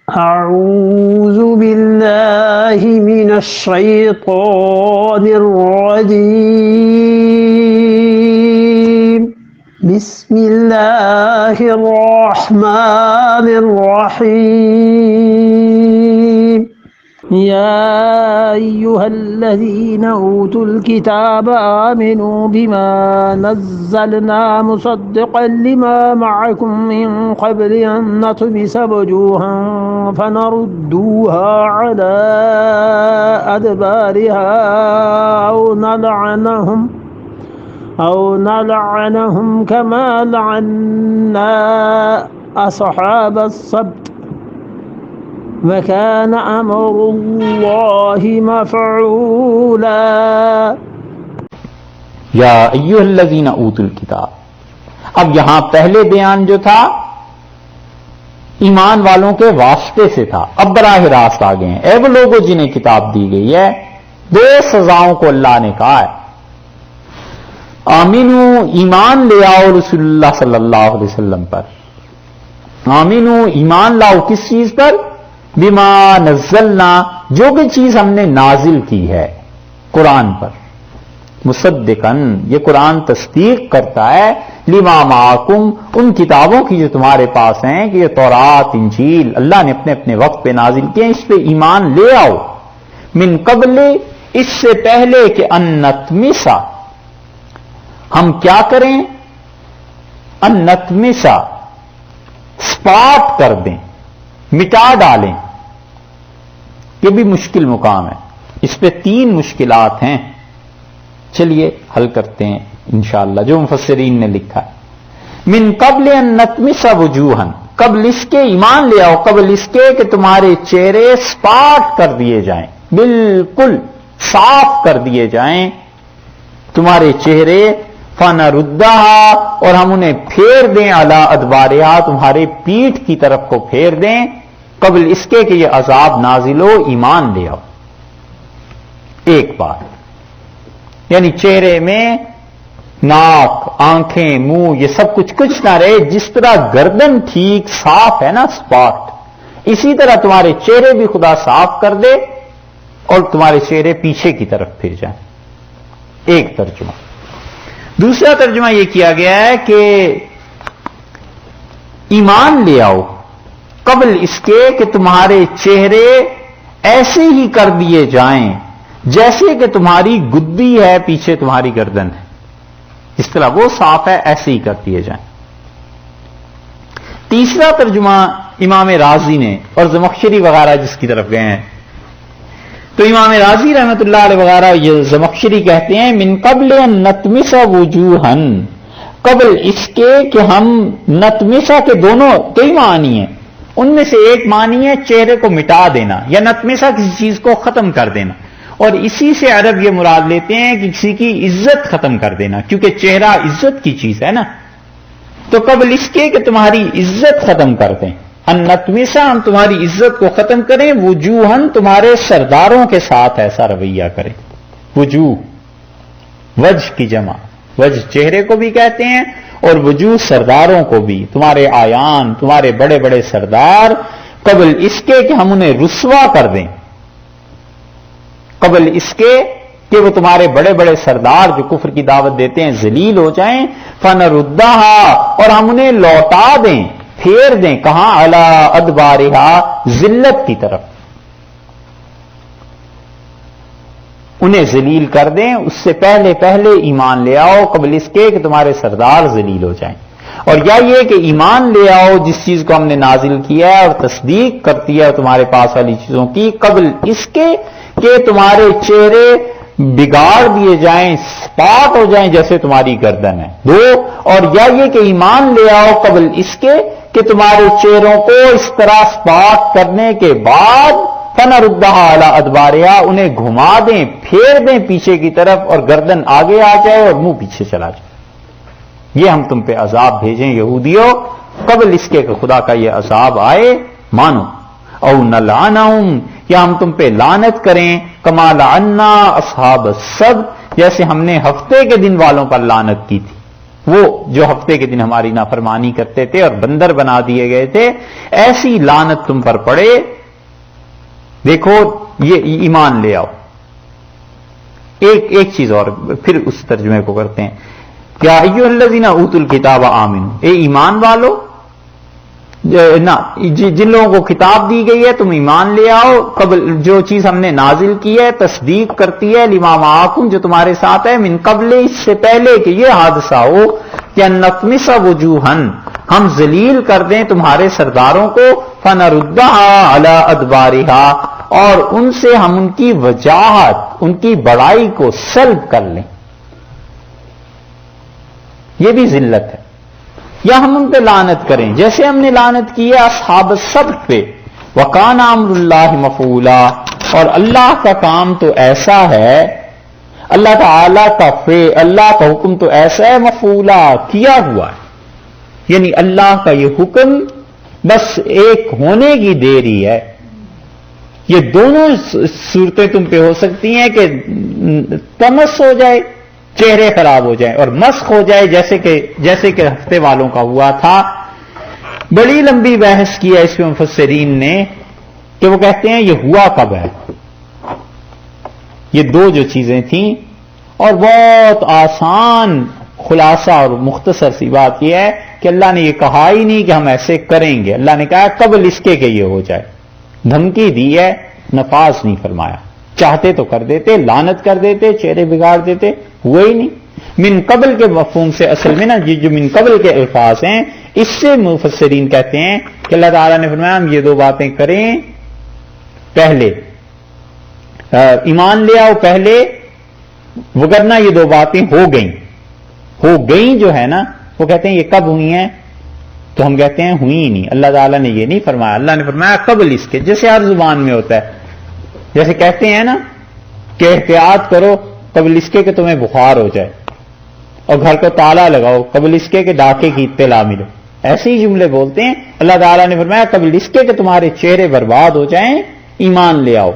أعوذ بالله من الشيطان الرجيم بسم الله الرحمن الرحيم يا أيها الذين أوتوا الكتاب آمنوا بما نزلنا مصدقا لما معكم من قبل أن نطمس وجوها فنردوها على أدبارها أو نلعنهم كما لعنا أصحاب السبت وكان أمر الله مفعولا یا ایھا الذین اوتوا الکتاب. اب یہاں پہلے بیان جو تھا ایمان والوں کے واسطے سے تھا، اب براہ راست آ گئے ہیں. اے وہ لوگوں جنہیں کتاب دی گئی ہے، دو سزاؤں کو اللہ نے کہا ہے. آمینو، ایمان لے آؤ رسول اللہ صلی اللہ علیہ وسلم پر. آمینو، ایمان لاؤ کس چیز پر؟ بما نزلنا، جو کہ چیز ہم نے نازل کی ہے، قرآن پر. مصدقاً، یہ قرآن تصدیق کرتا ہے لما معکم، ان کتابوں کی جو تمہارے پاس ہیں، کہ یہ تورات، انجیل اللہ نے اپنے اپنے وقت پہ نازل کیے ہیں، اس پہ ایمان لے آؤ. من قبل، اس سے پہلے کہ ان نطمسا، ہم کیا کریں؟ ان نطمسا، سپاٹ کر دیں، مٹا ڈالیں. یہ بھی مشکل مقام ہے، اس پہ 3 مشکلات ہیں. چلیے حل کرتے ہیں انشاءاللہ جو مفسرین نے لکھا ہے. من قبل ان نطمس وجوہا، قبل اس کے، ایمان لے آؤ قبل اس کے کہ تمہارے چہرے سپاٹ کر دیے جائیں، بالکل صاف کر دیے جائیں تمہارے چہرے. فنردھا، اور ہم انہیں پھیر دیں، علی ادبارہا، تمہارے پیٹھ کی طرف کو پھیر دیں، قبل اس کے کہ یہ عذاب نازل ہو. ایمان لے آؤ. ایک بات، یعنی چہرے میں ناک، آنکھیں، منہ، یہ سب کچھ نہ رہے. جس طرح گردن ٹھیک صاف ہے نا، سپاٹ، اسی طرح تمہارے چہرے بھی خدا صاف کر دے اور تمہارے چہرے پیچھے کی طرف پھر جائیں. ایک ترجمہ. دوسرا ترجمہ یہ کیا گیا ہے کہ ایمان لے آؤ قبل اس کے کہ تمہارے چہرے ایسے ہی کر دیے جائیں جیسے کہ تمہاری گدی ہے، پیچھے تمہاری گردن ہے، اس طرح وہ صاف ہے، ایسے ہی کر دیے جائیں. تیسرا ترجمہ امام رازی نے اور زمخشری وغیرہ جس کی طرف گئے ہیں، تو امام رازی رحمت اللہ علیہ وغیرہ یہ زمخشری کہتے ہیں من قبل ان نطمس وجوہا، قبل اس کے کہ ہم نطمسا کے دونوں کئی معنی ہیں، ان میں سے ایک معنی ہے چہرے کو مٹا دینا یا نطمسا کسی چیز کو ختم کر دینا، اور اسی سے عرب یہ مراد لیتے ہیں کہ کسی کی عزت ختم کر دینا، کیونکہ چہرہ عزت کی چیز ہے نا. تو قبل اس کے کہ تمہاری عزت ختم کر دیں، ان نطمسا، ہم تمہاری عزت کو ختم کریں، وجوہن، تمہارے سرداروں کے ساتھ ایسا رویہ کریں. وجوہ، وجہ کی جمع، وجہ چہرے کو بھی کہتے ہیں اور وجوہ سرداروں کو بھی، تمہارے آیان، تمہارے بڑے بڑے سردار، قبل اس کے کہ ہم انہیں رسوا کر دیں، قبل اس کے کہ وہ تمہارے بڑے بڑے سردار جو کفر کی دعوت دیتے ہیں ذلیل ہو جائیں. فنردھا، اور ہم انہیں لوٹا دیں، پھیر دیں، کہاں؟ علی ادبارہا، ذلت کی طرف، انہیں ذلیل کر دیں. اس سے پہلے ایمان لے آؤ قبل اس کے کہ تمہارے سردار ذلیل ہو جائیں. اور یا یہ کہ ایمان لے آؤ جس چیز کو ہم نے نازل کیا ہے اور تصدیق کرتی ہے تمہارے پاس والی چیزوں کی، قبل اس کے کہ تمہارے چہرے بگاڑ دیے جائیں، سپاٹ ہو جائیں جیسے تمہاری گردن ہے. 2، اور یا یہ کہ ایمان لے آؤ قبل اس کے کہ تمہارے چہروں کو اس طرح سپاٹ کرنے کے بعد فنردھا علی ادبارہا، انہیں گھما دیں، پھیر دیں پیچھے کی طرف، اور گردن آگے آ جائے اور منہ پیچھے چلا جائے. یہ ہم تم پہ عذاب بھیجیں یہودیوں قبل اس کے کہ خدا کا یہ عذاب آئے، مانو. او نلعنہم، یا ہم تم پہ لعنت کریں، کما لعنا اصحاب السبت، جیسے ہم نے ہفتے کے دن والوں پر لعنت کی تھی. وہ جو ہفتے کے دن ہماری نافرمانی کرتے تھے اور بندر بنا دیے گئے تھے، ایسی لعنت تم پر پڑے. دیکھو یہ ایمان لے آؤ. ایک چیز اور پھر اس ترجمے کو کرتے ہیں. کیا ایھا الذین اوتوا الکتاب آمنوا، اے ایمان والو، جن لوگوں کو کتاب دی گئی ہے تم ایمان لے آؤ. قبل جو چیز ہم نے نازل کی ہے تصدیق کرتی ہے، لما معکم جو تمہارے ساتھ ہے، من قبل اس سے پہلے کہ یہ حادثہ ہو کہ نطمس وجوہن ہم ذلیل کر دیں تمہارے سرداروں کو، فنردها علی ادبارها اور ان سے ہم ان کی وجاہت، ان کی بڑائی کو سلب کر لیں. یہ بھی ذلت ہے. یا ہم ان پہ لعنت کریں جیسے ہم نے لعنت کی ہے اصحاب السبت پہ. وکان امر اللہ مفعولا، اور اللہ کا کام تو ایسا ہے، اللہ تعالی کا اللہ کا حکم تو ایسا ہے، مفعولا کیا ہوا ہے. یعنی اللہ کا یہ حکم بس ایک ہونے کی دیری ہے. یہ دونوں صورتیں تم پہ ہو سکتی ہیں کہ تمس ہو جائے، چہرے خراب ہو جائیں، اور مسخ ہو جائے جیسے کہ ہفتے والوں کا ہوا تھا. بڑی لمبی بحث کی ہے اس پہ مفسرین نے کہ وہ کہتے ہیں یہ ہوا کب ہے. یہ دو جو چیزیں تھیں، اور بہت آسان خلاصہ اور مختصر سی بات یہ ہے کہ اللہ نے یہ کہا ہی نہیں کہ ہم ایسے کریں گے. اللہ نے کہا قبل اس کے کہ یہ ہو جائے. دھمکی دی ہے، نفاذ نہیں فرمایا. چاہتے تو کر دیتے، لعنت کر دیتے، چہرے بگاڑ دیتے، ہوئے ہی نہیں. من قبل کے مفہوم سے اصل میں نا یہ جو من قبل کے الفاظ ہیں، اس سے مفسرین کہتے ہیں کہ اللہ تعالیٰ نے فرمایا ہم یہ دو باتیں کریں پہلے، ایمان لے آؤ پہلے، وگرنہ یہ دو باتیں ہو گئیں جو ہے نا، وہ کہتے ہیں یہ کب ہوئی ہیں، تو ہم کہتے ہیں ہوئی ہی نہیں. اللہ تعالیٰ نے یہ نہیں فرمایا. اللہ نے فرمایا قبل اس کے، جیسے ہر زبان میں ہوتا ہے. جیسے کہتے ہیں نا کہ احتیاط کرو قبل اس کے کہ تمہیں بخار ہو جائے، اور گھر کو تالا لگاؤ قبل اس کے کہ ڈاکے کی اطلاع ملے. ایسے ہی جملے بولتے ہیں. اللہ تعالیٰ نے فرمایا قبل اس کے کہ تمہارے چہرے برباد ہو جائیں ایمان لے آؤ.